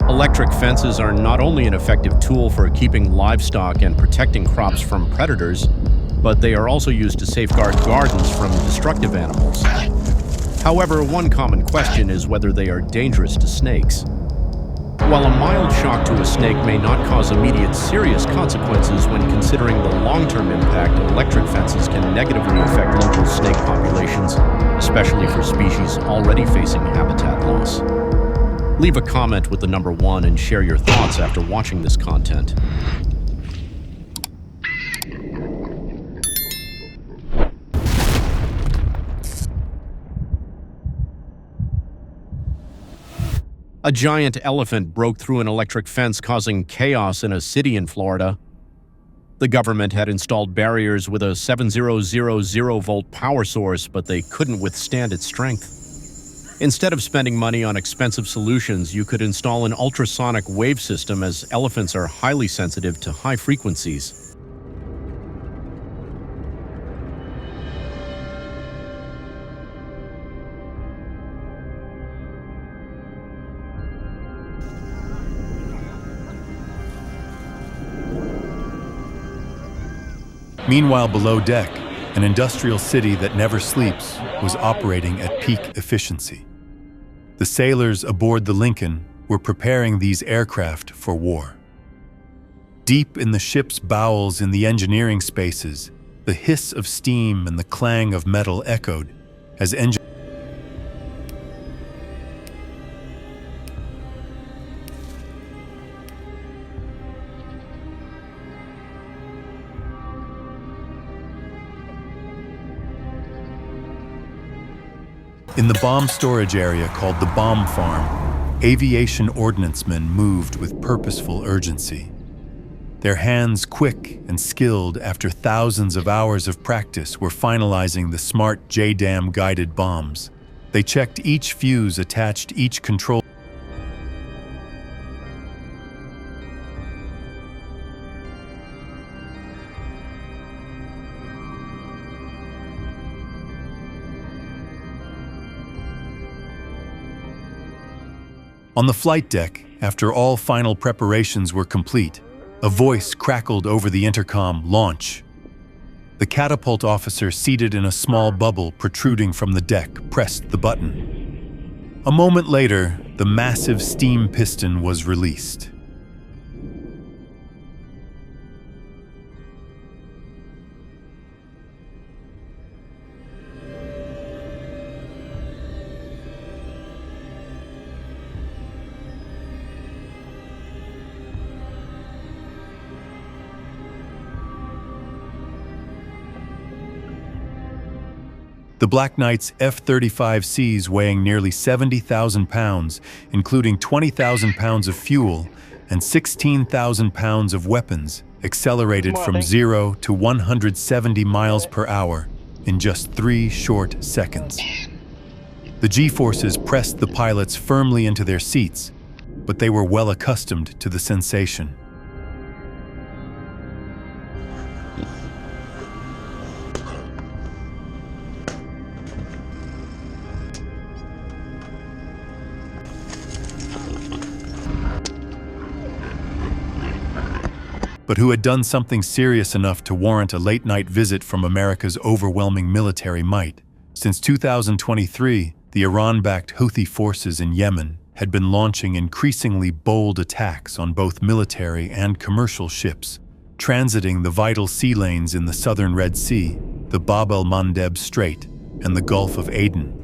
Electric fences are not only an effective tool for keeping livestock and protecting crops from predators, but they are also used to safeguard gardens from destructive animals. However, one common question is whether they are dangerous to snakes. While a mild shock to a snake may not cause immediate serious consequences when considering the long-term impact, electric fences can negatively affect local snake populations, especially for species already facing habitat loss. Leave a comment with the number 1 and share your thoughts after watching this content. A giant elephant broke through an electric fence, causing chaos in a city in Florida. The government had installed barriers with a 7000-volt power source, but they couldn't withstand its strength. Instead of spending money on expensive solutions, you could install an ultrasonic wave system, as elephants are highly sensitive to high frequencies. Meanwhile, below deck, an industrial city that never sleeps was operating at peak efficiency. The sailors aboard the Lincoln were preparing these aircraft for war. Deep in the ship's bowels, in the engineering spaces, the hiss of steam and the clang of metal echoed as engines. In the bomb storage area called the bomb farm, aviation ordnancemen moved with purposeful urgency. Their hands, quick and skilled after thousands of hours of practice, were finalizing the smart JDAM guided bombs. They checked each fuse, attached each control. On the flight deck, after all final preparations were complete, a voice crackled over the intercom, "Launch." The catapult officer, seated in a small bubble protruding from the deck, pressed the button. A moment later, the massive steam piston was released. The Black Knight's F-35Cs, weighing nearly 70,000 pounds, including 20,000 pounds of fuel and 16,000 pounds of weapons, accelerated from 0 to 170 miles per hour in just 3 short seconds. The G-forces pressed the pilots firmly into their seats, but they were well accustomed to the sensation. But who had done something serious enough to warrant a late-night visit from America's overwhelming military might. Since 2023, the Iran-backed Houthi forces in Yemen had been launching increasingly bold attacks on both military and commercial ships, transiting the vital sea lanes in the southern Red Sea, the Bab el-Mandeb Strait, and the Gulf of Aden.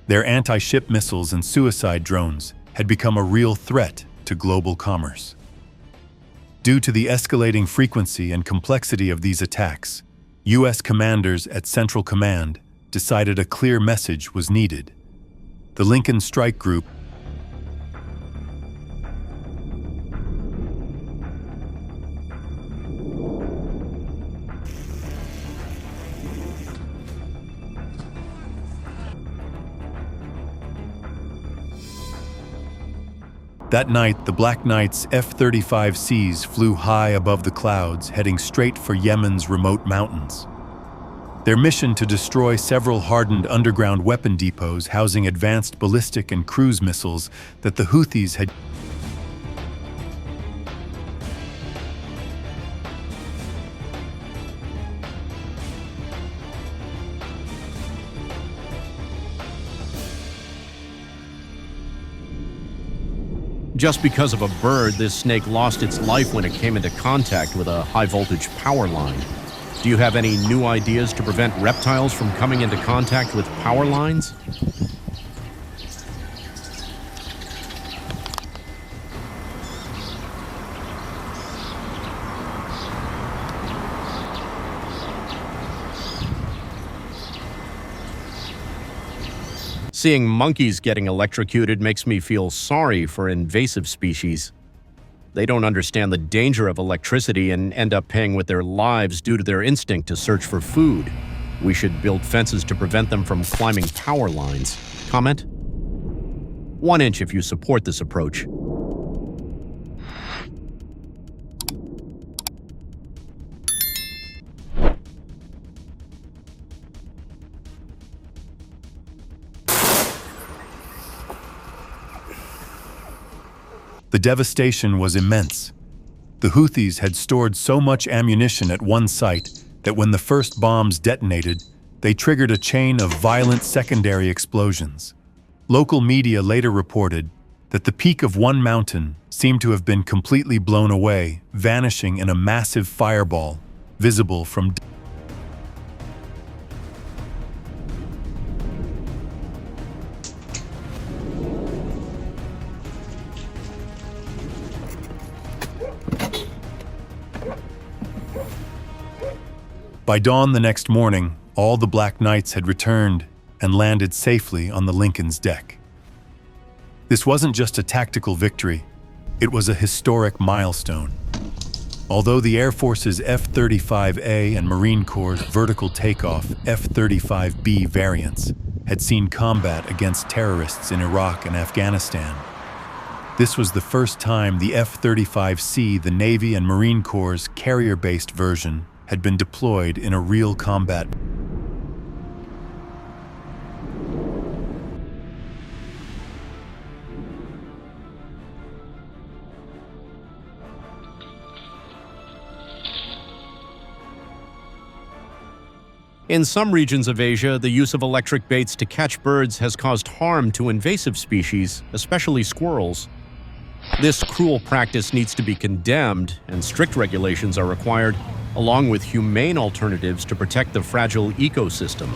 Their anti-ship missiles and suicide drones had become a real threat to global commerce. Due to the escalating frequency and complexity of these attacks, U.S. commanders at Central Command decided a clear message was needed. The Lincoln Strike Group That night, the Black Knight's F-35Cs flew high above the clouds, heading straight for Yemen's remote mountains. Their mission to destroy several hardened underground weapon depots housing advanced ballistic and cruise missiles that the Houthis had. Just because of a bird, this snake lost its life when it came into contact with a high-voltage power line. Do you have any new ideas to prevent reptiles from coming into contact with power lines? Seeing monkeys getting electrocuted makes me feel sorry for invasive species. They don't understand the danger of electricity and end up paying with their lives due to their instinct to search for food. We should build fences to prevent them from climbing power lines. Comment? 1 inch if you support this approach. The devastation was immense. The Houthis had stored so much ammunition at one site that when the first bombs detonated, they triggered a chain of violent secondary explosions. Local media later reported that the peak of one mountain seemed to have been completely blown away, vanishing in a massive fireball, visible from By dawn the next morning, all the Black Knights had returned and landed safely on the Lincoln's deck. This wasn't just a tactical victory, it was a historic milestone. Although the Air Force's F-35A and Marine Corps' vertical takeoff F-35B variants had seen combat against terrorists in Iraq and Afghanistan, this was the first time the F-35C, the Navy and Marine Corps' carrier-based version, had been deployed in a real combat. In some regions of Asia, the use of electric baits to catch birds has caused harm to invasive species, especially squirrels. This cruel practice needs to be condemned, and strict regulations are required, along with humane alternatives to protect the fragile ecosystem.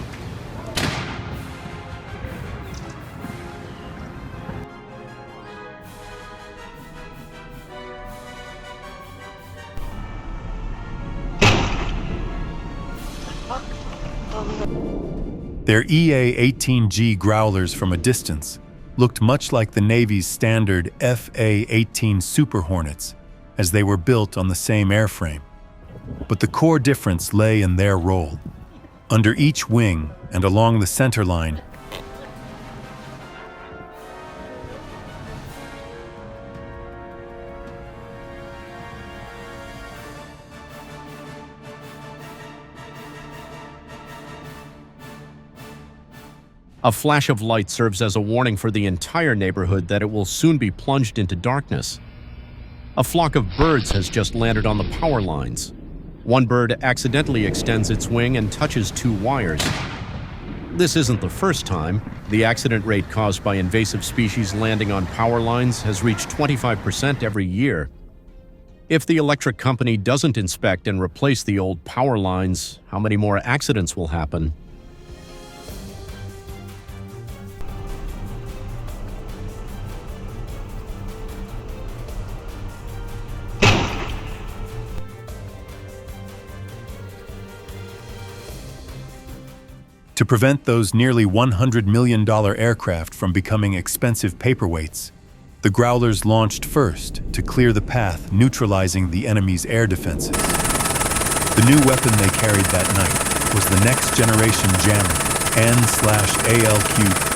Their EA-18G growlers from a distance looked much like the Navy's standard FA-18 Super Hornets, as they were built on the same airframe. But the core difference lay in their role. Under each wing and along the center line, a flash of light serves as a warning for the entire neighborhood that it will soon be plunged into darkness. A flock of birds has just landed on the power lines. One bird accidentally extends its wing and touches 2 wires. This isn't the first time. The accident rate caused by invasive species landing on power lines has reached 25% every year. If the electric company doesn't inspect and replace the old power lines, how many more accidents will happen? To prevent those nearly $100 million aircraft from becoming expensive paperweights, the Growlers launched first to clear the path, neutralizing the enemy's air defenses. The new weapon they carried that night was the next-generation jammer, N/ALQ.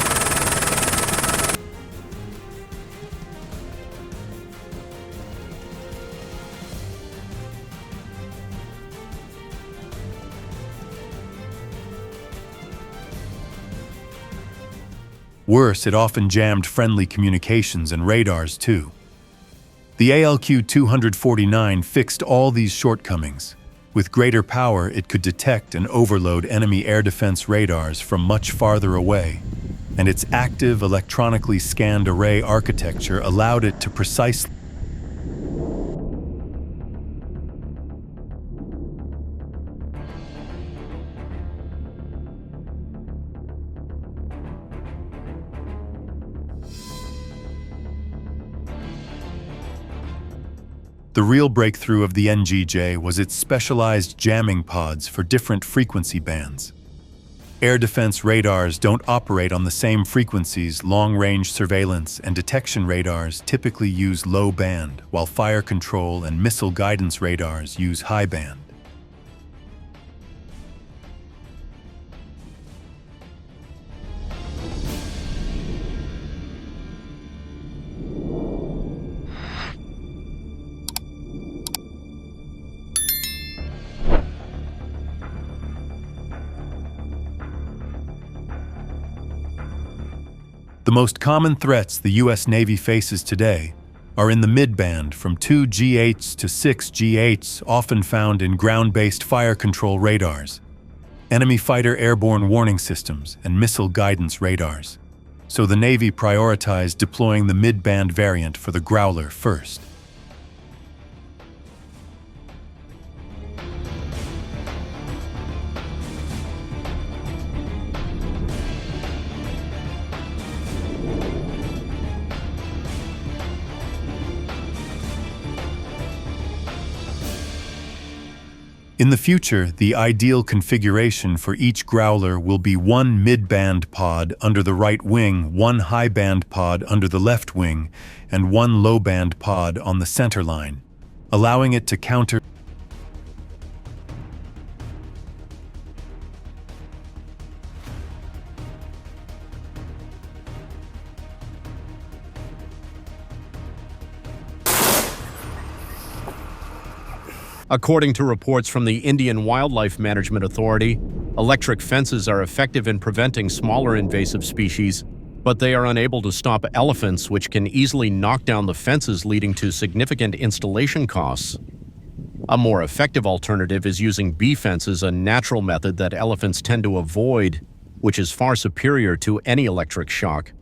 Worse, it often jammed friendly communications and radars too. The ALQ-249 fixed all these shortcomings. With greater power, it could detect and overload enemy air defense radars from much farther away, and its active, electronically scanned array architecture allowed it to precisely The real breakthrough of the NGJ was its specialized jamming pods for different frequency bands. Air defense radars don't operate on the same frequencies. Long-range surveillance and detection radars typically use low band, while fire control and missile guidance radars use high band. The most common threats the U.S. Navy faces today are in the mid-band from 2 GHz to 6 GHz, often found in ground-based fire control radars, enemy fighter airborne warning systems, and missile guidance radars. So the Navy prioritized deploying the mid-band variant for the Growler first. In the future, the ideal configuration for each Growler will be one mid-band pod under the right wing, one high-band pod under the left wing, and one low-band pod on the center line, allowing it to counter According to reports from the Indian Wildlife Management Authority, electric fences are effective in preventing smaller invasive species, but they are unable to stop elephants, which can easily knock down the fences, leading to significant installation costs. A more effective alternative is using bee fences, a natural method that elephants tend to avoid, which is far superior to any electric shock.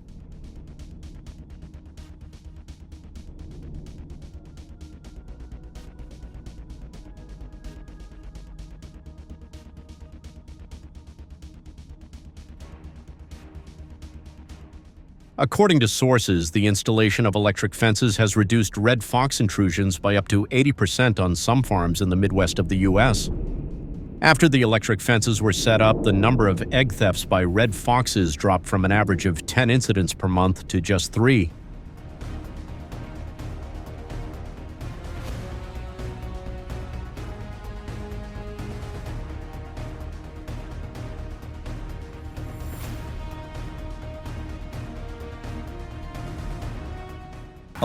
According to sources, the installation of electric fences has reduced red fox intrusions by up to 80% on some farms in the Midwest of the U.S. After the electric fences were set up, the number of egg thefts by red foxes dropped from an average of 10 incidents per month to just 3.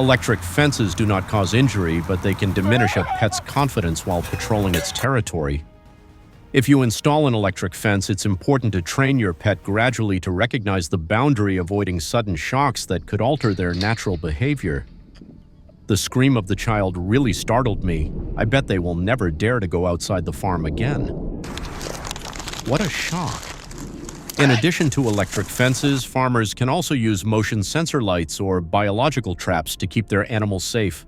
Electric fences do not cause injury, but they can diminish a pet's confidence while patrolling its territory. If you install an electric fence, it's important to train your pet gradually to recognize the boundary, avoiding sudden shocks that could alter their natural behavior. The scream of the child really startled me. I bet they will never dare to go outside the farm again. What a shock. In addition to electric fences, farmers can also use motion sensor lights or biological traps to keep their animals safe.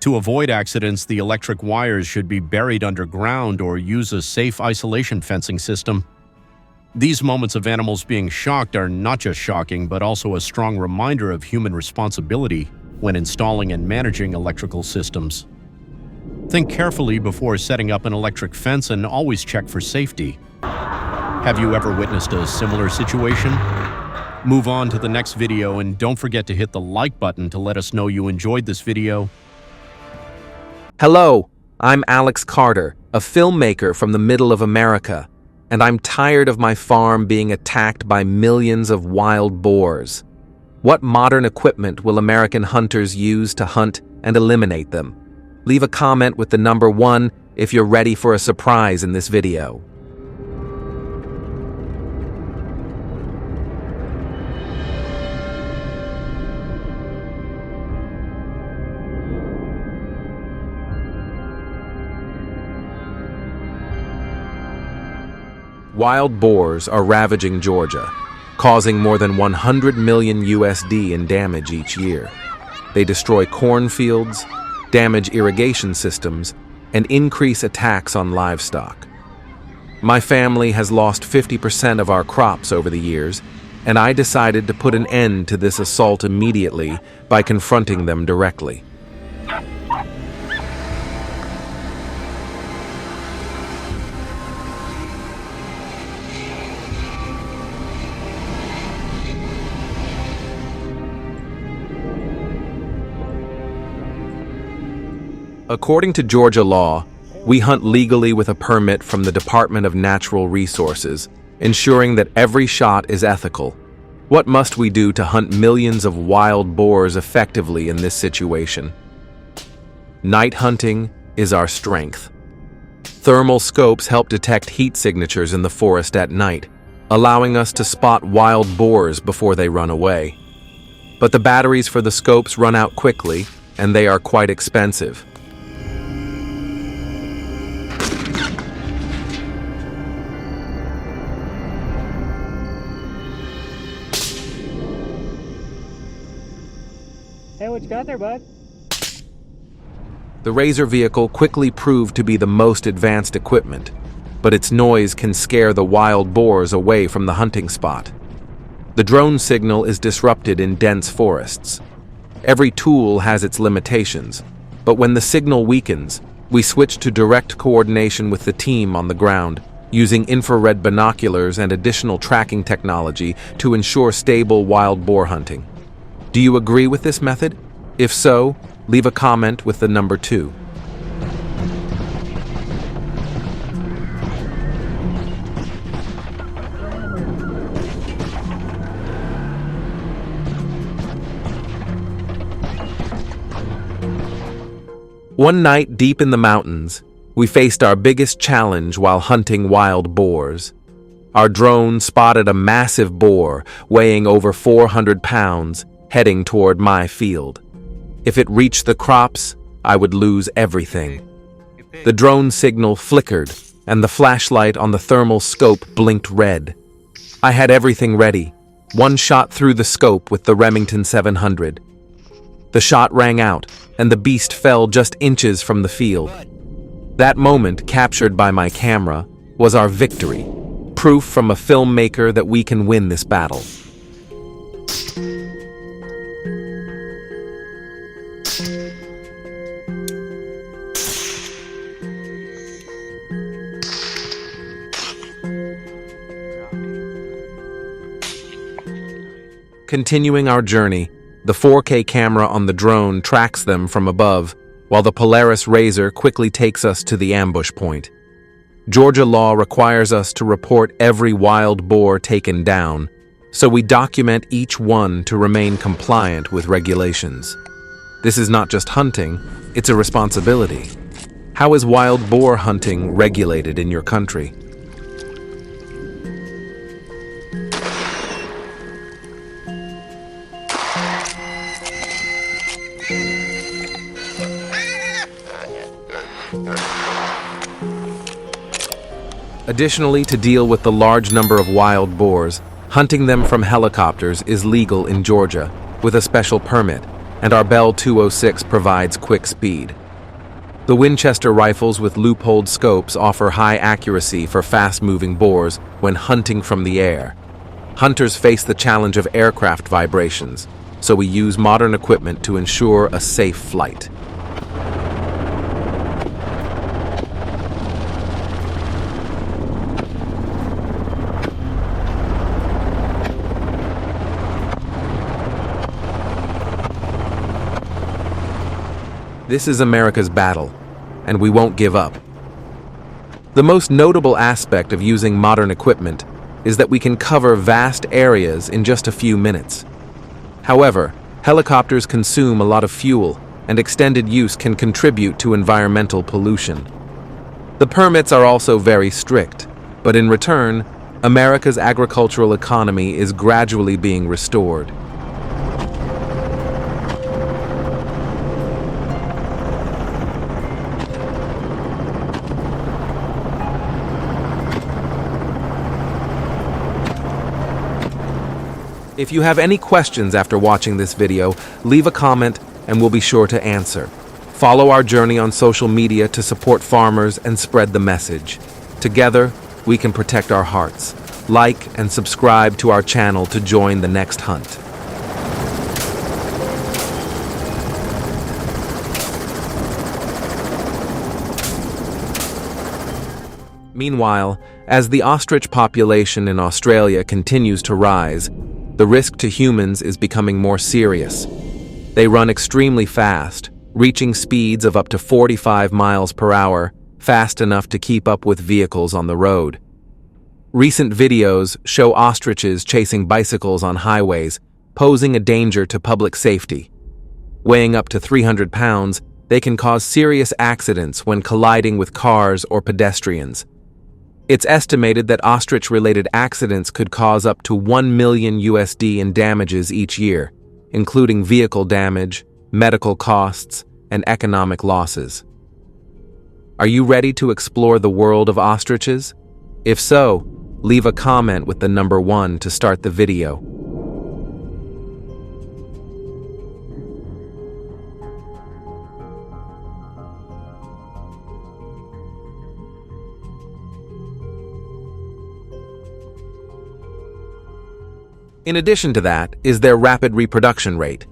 To avoid accidents, the electric wires should be buried underground or use a safe isolation fencing system. These moments of animals being shocked are not just shocking, but also a strong reminder of human responsibility when installing and managing electrical systems. Think carefully before setting up an electric fence and always check for safety. Have you ever witnessed a similar situation? Move on to the next video and don't forget to hit the like button to let us know you enjoyed this video. Hello, I'm Alex Carter, a filmmaker from the middle of America. and I'm tired of my farm being attacked by millions of wild boars. What modern equipment will American hunters use to hunt and eliminate them? Leave a comment with the number 1 if you're ready for a surprise in this video. Wild boars are ravaging Georgia, causing more than 100 million USD in damage each year. They destroy cornfields, damage irrigation systems, and increase attacks on livestock. My family has lost 50% of our crops over the years, and I decided to put an end to this assault immediately by confronting them directly. According to Georgia law, we hunt legally with a permit from the Department of Natural Resources, ensuring that every shot is ethical. What must we do to hunt millions of wild boars effectively in this situation? Night hunting is our strength. Thermal scopes help detect heat signatures in the forest at night, allowing us to spot wild boars before they run away. But the batteries for the scopes run out quickly, and they are quite expensive. Hey, what you got there, bud? The Razor vehicle quickly proved to be the most advanced equipment, but its noise can scare the wild boars away from the hunting spot. The drone signal is disrupted in dense forests. Every tool has its limitations, but when the signal weakens, we switch to direct coordination with the team on the ground, using infrared binoculars and additional tracking technology to ensure stable wild boar hunting. Do you agree with this method? If so, leave a comment with the number 2. One night deep in the mountains, we faced our biggest challenge while hunting wild boars. Our drone spotted a massive boar weighing over 400 pounds heading toward my field. If it reached the crops, I would lose everything. The drone signal flickered, and the flashlight on the thermal scope blinked red. I had everything ready. One shot through the scope with the Remington 700. The shot rang out, and the beast fell just inches from the field. That moment, captured by my camera, was our victory, proof from a filmmaker that we can win this battle. Continuing our journey, the 4K camera on the drone tracks them from above, while the Polaris Razor quickly takes us to the ambush point. Georgia law requires us to report every wild boar taken down, so we document each one to remain compliant with regulations. This is not just hunting, it's a responsibility. How is wild boar hunting regulated in your country? Additionally, to deal with the large number of wild boars, hunting them from helicopters is legal in Georgia with a special permit, and our Bell 206 provides quick speed. The Winchester rifles with loopholed scopes offer high accuracy for fast-moving boars when hunting from the air. Hunters face the challenge of aircraft vibrations, so we use modern equipment to ensure a safe flight. This is America's battle, and we won't give up. The most notable aspect of using modern equipment is that we can cover vast areas in just a few minutes. However, helicopters consume a lot of fuel, and extended use can contribute to environmental pollution. The permits are also very strict, but in return, America's agricultural economy is gradually being restored. If you have any questions after watching this video, leave a comment and we'll be sure to answer. Follow our journey on social media to support farmers and spread the message. Together, we can protect our hearts. Like and subscribe to our channel to join the next hunt. Meanwhile, as the ostrich population in Australia continues to rise, the risk to humans is becoming more serious. They run extremely fast, reaching speeds of up to 45 miles per hour, fast enough to keep up with vehicles on the road. Recent videos show ostriches chasing bicycles on highways, posing a danger to public safety. Weighing up to 300 pounds, they can cause serious accidents when colliding with cars or pedestrians. It's estimated that ostrich-related accidents could cause up to $1 million in damages each year, including vehicle damage, medical costs, and economic losses. Are you ready to explore the world of ostriches? If so, leave a comment with the number 1 to start the video. In addition to that is their rapid reproduction rate.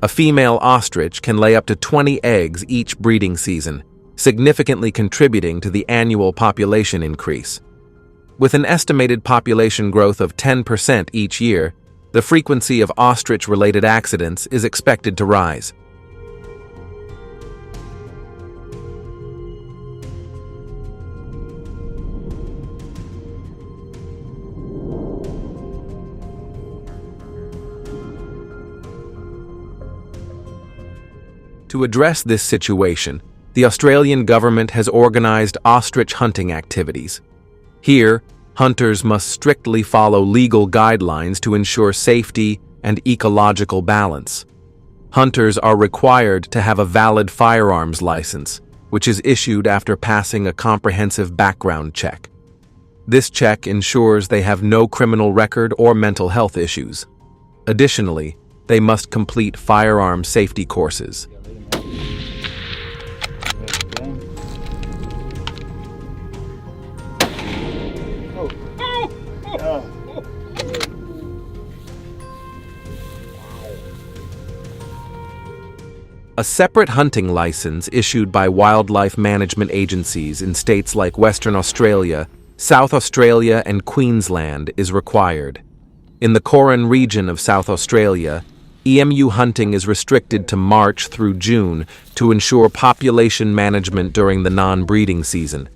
A female ostrich can lay up to 20 eggs each breeding season, significantly contributing to the annual population increase. With an estimated population growth of 10% each year, the frequency of ostrich-related accidents is expected to rise. To address this situation, the Australian government has organized ostrich hunting activities. Here, hunters must strictly follow legal guidelines to ensure safety and ecological balance. Hunters are required to have a valid firearms license, which is issued after passing a comprehensive background check. This check ensures they have no criminal record or mental health issues. Additionally, they must complete firearm safety courses. A separate hunting license issued by wildlife management agencies in states like Western Australia, South Australia, and Queensland is required. In the Coron region of South Australia, EMU hunting is restricted to March through June to ensure population management during the non-breeding season.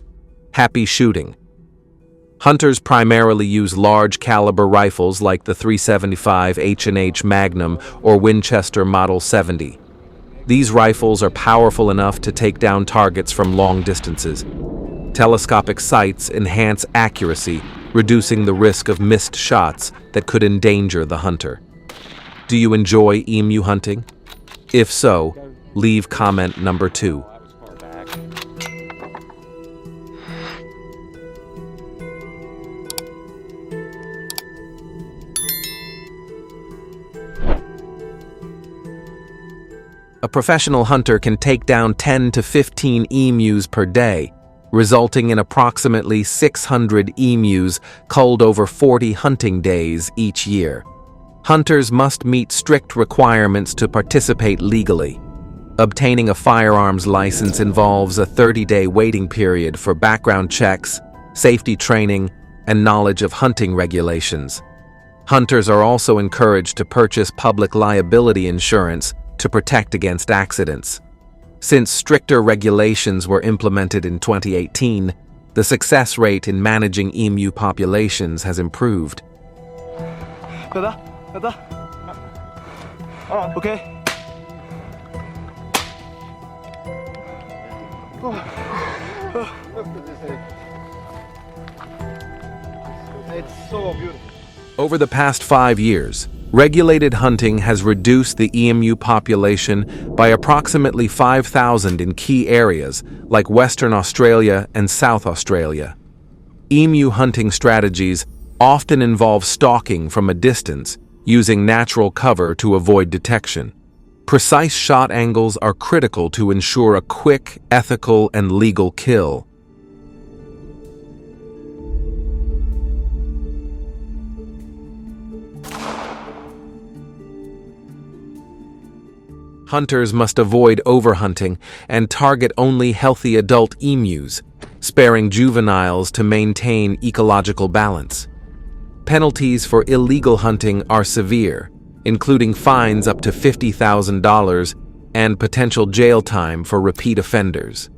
Happy shooting. Hunters primarily use large caliber rifles like the .375 H&H Magnum or Winchester Model 70. These rifles are powerful enough to take down targets from long distances. Telescopic sights enhance accuracy, reducing the risk of missed shots that could endanger the hunter. Do you enjoy emu hunting? If so, leave comment number 2. A professional hunter can take down 10 to 15 emus per day, resulting in approximately 600 emus culled over 40 hunting days each year. Hunters must meet strict requirements to participate legally. Obtaining a firearms license involves a 30-day waiting period for background checks, safety training, and knowledge of hunting regulations. Hunters are also encouraged to purchase public liability insurance to protect against accidents. Since stricter regulations were implemented in 2018, The success rate in managing emu populations has improved. Okay. It's so beautiful. Over the past 5 years, regulated hunting has reduced the emu population by approximately 5,000 in key areas like Western Australia and South Australia. Emu hunting strategies often involve stalking from a distance, using natural cover to avoid detection. Precise shot angles are critical to ensure a quick, ethical, and legal kill. Hunters must avoid overhunting and target only healthy adult emus, sparing juveniles to maintain ecological balance. Penalties for illegal hunting are severe, including fines up to $50,000 and potential jail time for repeat offenders.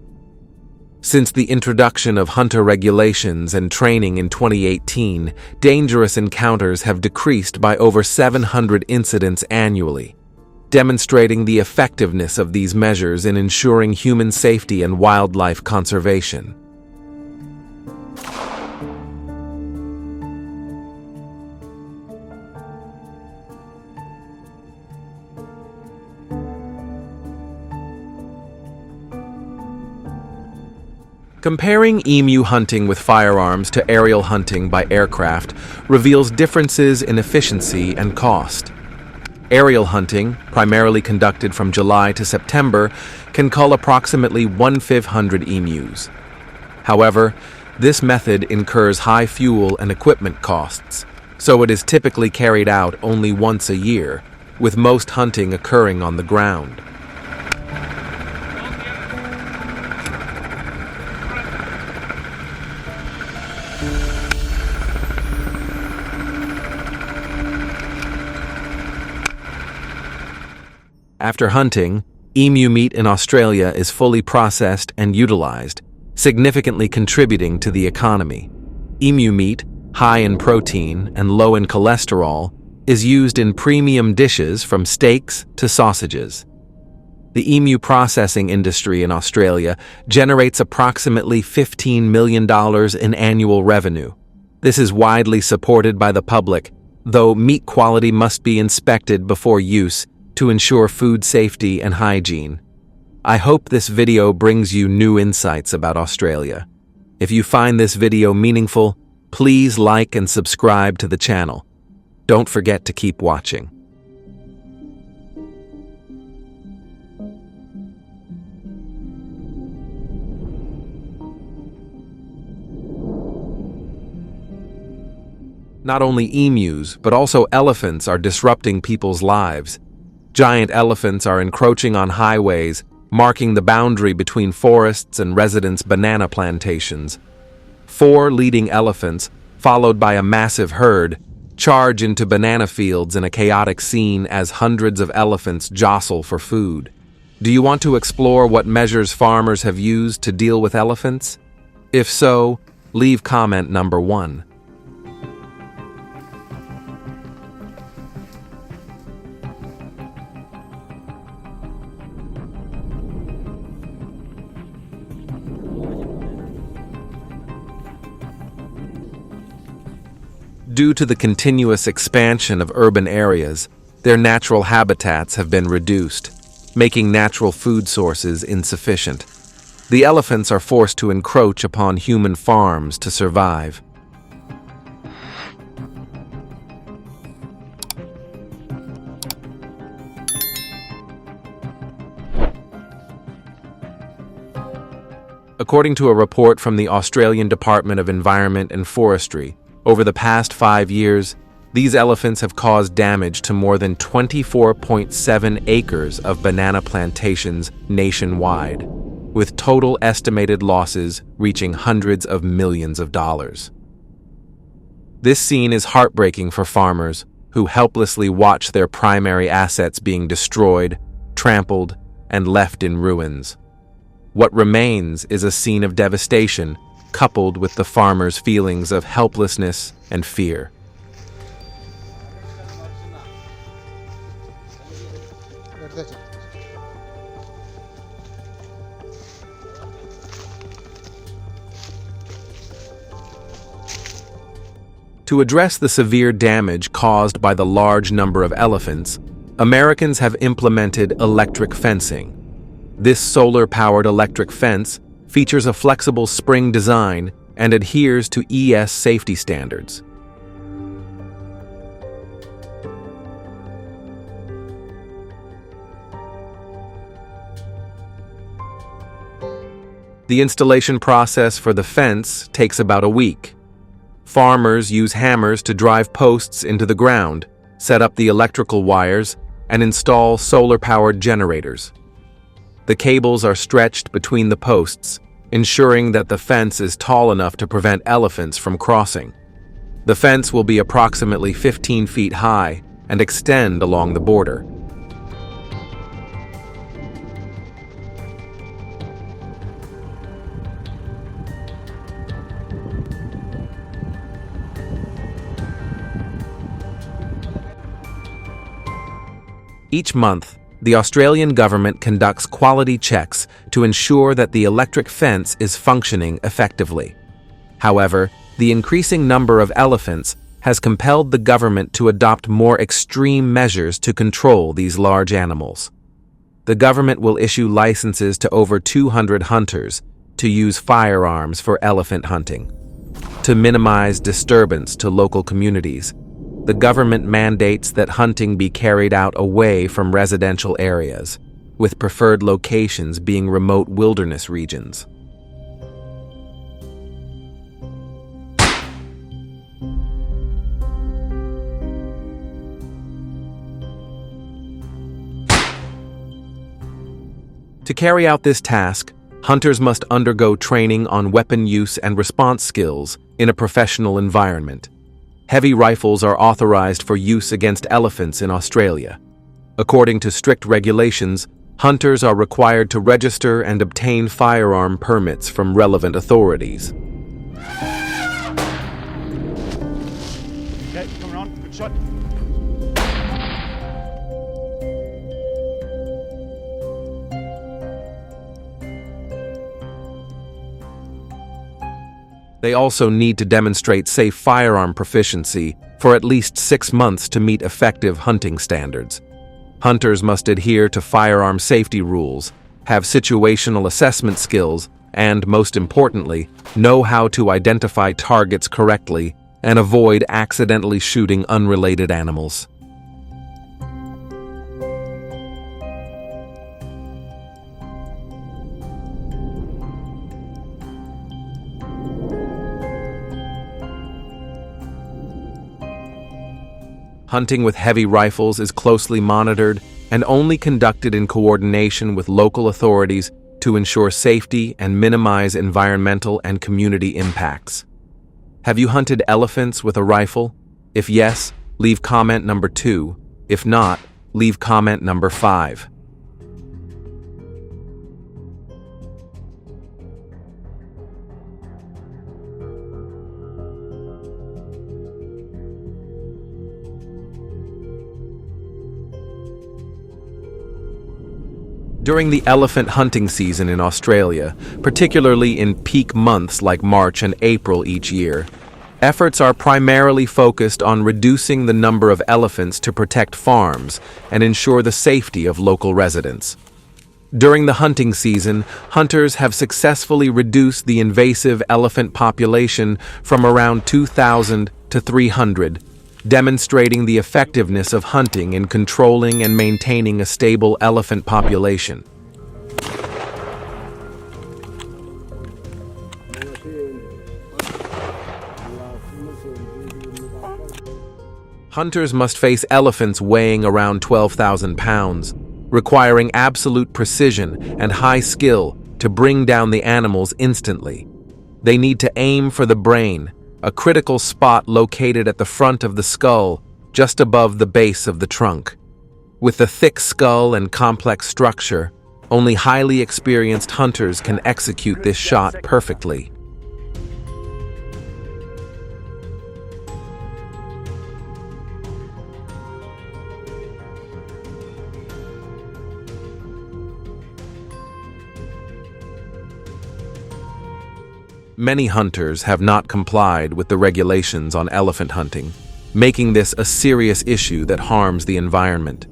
Since the introduction of hunter regulations and training in 2018, dangerous encounters have decreased by over 700 incidents annually, demonstrating the effectiveness of these measures in ensuring human safety and wildlife conservation. Comparing emu hunting with firearms to aerial hunting by aircraft reveals differences in efficiency and cost. Aerial hunting, primarily conducted from July to September, can cull approximately 1,500 emus. However, this method incurs high fuel and equipment costs, so it is typically carried out only once a year, with most hunting occurring on the ground. After hunting, emu meat in Australia is fully processed and utilized, significantly contributing to the economy. Emu meat, high in protein and low in cholesterol, is used in premium dishes from steaks to sausages. The emu processing industry in Australia generates approximately $15 million in annual revenue. This is widely supported by the public, though meat quality must be inspected before use to ensure food safety and hygiene. I hope this video brings you new insights about Australia. If you find this video meaningful, please like and subscribe to the channel. Don't forget to keep watching. Not only emus, but also elephants are disrupting people's lives. Giant elephants are encroaching on highways, marking the boundary between forests and residents' banana plantations. 4 leading elephants, followed by a massive herd, charge into banana fields in a chaotic scene as hundreds of elephants jostle for food. Do you want to explore what measures farmers have used to deal with elephants? If so, leave comment number 1. Due to the continuous expansion of urban areas, their natural habitats have been reduced, making natural food sources insufficient. The elephants are forced to encroach upon human farms to survive. According to a report from the Australian Department of Environment and Forestry, over the past 5 years, these elephants have caused damage to more than 24.7 acres of banana plantations nationwide, with total estimated losses reaching hundreds of millions of dollars. This scene is heartbreaking for farmers who helplessly watch their primary assets being destroyed, trampled, and left in ruins. What remains is a scene of devastation, coupled with the farmer's feelings of helplessness and fear. To address the severe damage caused by the large number of elephants, Americans have implemented electric fencing. This solar-powered electric fence features a flexible spring design and adheres to ES safety standards. The installation process for the fence takes about a week. Farmers use hammers to drive posts into the ground, set up the electrical wires, and install solar-powered generators. The cables are stretched between the posts, ensuring that the fence is tall enough to prevent elephants from crossing. The fence will be approximately 15 feet high and extend along the border. Each month, the Australian government conducts quality checks to ensure that the electric fence is functioning effectively. However, the increasing number of elephants has compelled the government to adopt more extreme measures to control these large animals. The government will issue licenses to over 200 hunters to use firearms for elephant hunting. To minimize disturbance to local communities, the government mandates that hunting be carried out away from residential areas, with preferred locations being remote wilderness regions. To carry out this task, hunters must undergo training on weapon use and response skills in a professional environment. Heavy rifles are authorized for use against elephants in Australia. According to strict regulations, hunters are required to register and obtain firearm permits from relevant authorities. Okay, coming on, good shot. They also need to demonstrate safe firearm proficiency for at least 6 months to meet effective hunting standards. Hunters must adhere to firearm safety rules, have situational assessment skills, and, most importantly, know how to identify targets correctly and avoid accidentally shooting unrelated animals. Hunting with heavy rifles is closely monitored and only conducted in coordination with local authorities to ensure safety and minimize environmental and community impacts. Have you hunted elephants with a rifle? If yes, leave comment number 2. If not, leave comment number 5. During the elephant hunting season in Australia, particularly in peak months like March and April each year, efforts are primarily focused on reducing the number of elephants to protect farms and ensure the safety of local residents. During the hunting season, hunters have successfully reduced the invasive elephant population from around 2,000 to 300, demonstrating the effectiveness of hunting in controlling and maintaining a stable elephant population. Hunters must face elephants weighing around 12,000 pounds, requiring absolute precision and high skill to bring down the animals instantly. They need to aim for the brain, a critical spot located at the front of the skull, just above the base of the trunk. With the thick skull and complex structure, only highly experienced hunters can execute this shot perfectly. Many hunters have not complied with the regulations on elephant hunting, making this a serious issue that harms the environment.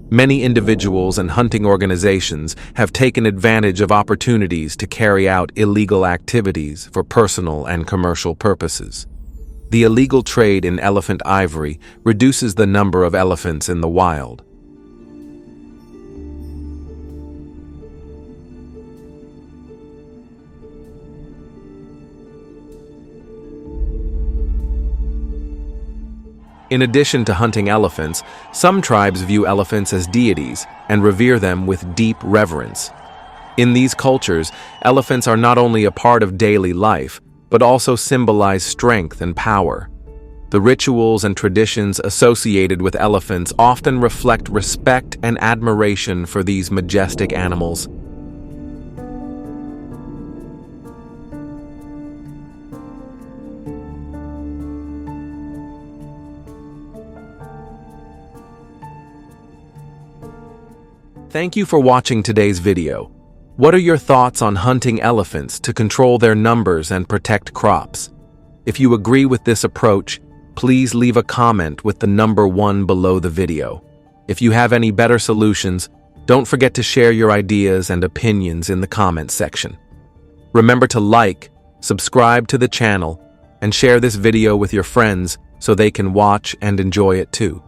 Many individuals and hunting organizations have taken advantage of opportunities to carry out illegal activities for personal and commercial purposes. The illegal trade in elephant ivory reduces the number of elephants in the wild. In addition to hunting elephants, some tribes view elephants as deities and revere them with deep reverence. In these cultures, elephants are not only a part of daily life, but also symbolize strength and power. The rituals and traditions associated with elephants often reflect respect and admiration for these majestic animals. Thank you for watching today's video. What are your thoughts on hunting elephants to control their numbers and protect crops? If you agree with this approach, please leave a comment with the number 1 below the video. If you have any better solutions, don't forget to share your ideas and opinions in the comments section. Remember to like, subscribe to the channel, and share this video with your friends so they can watch and enjoy it too.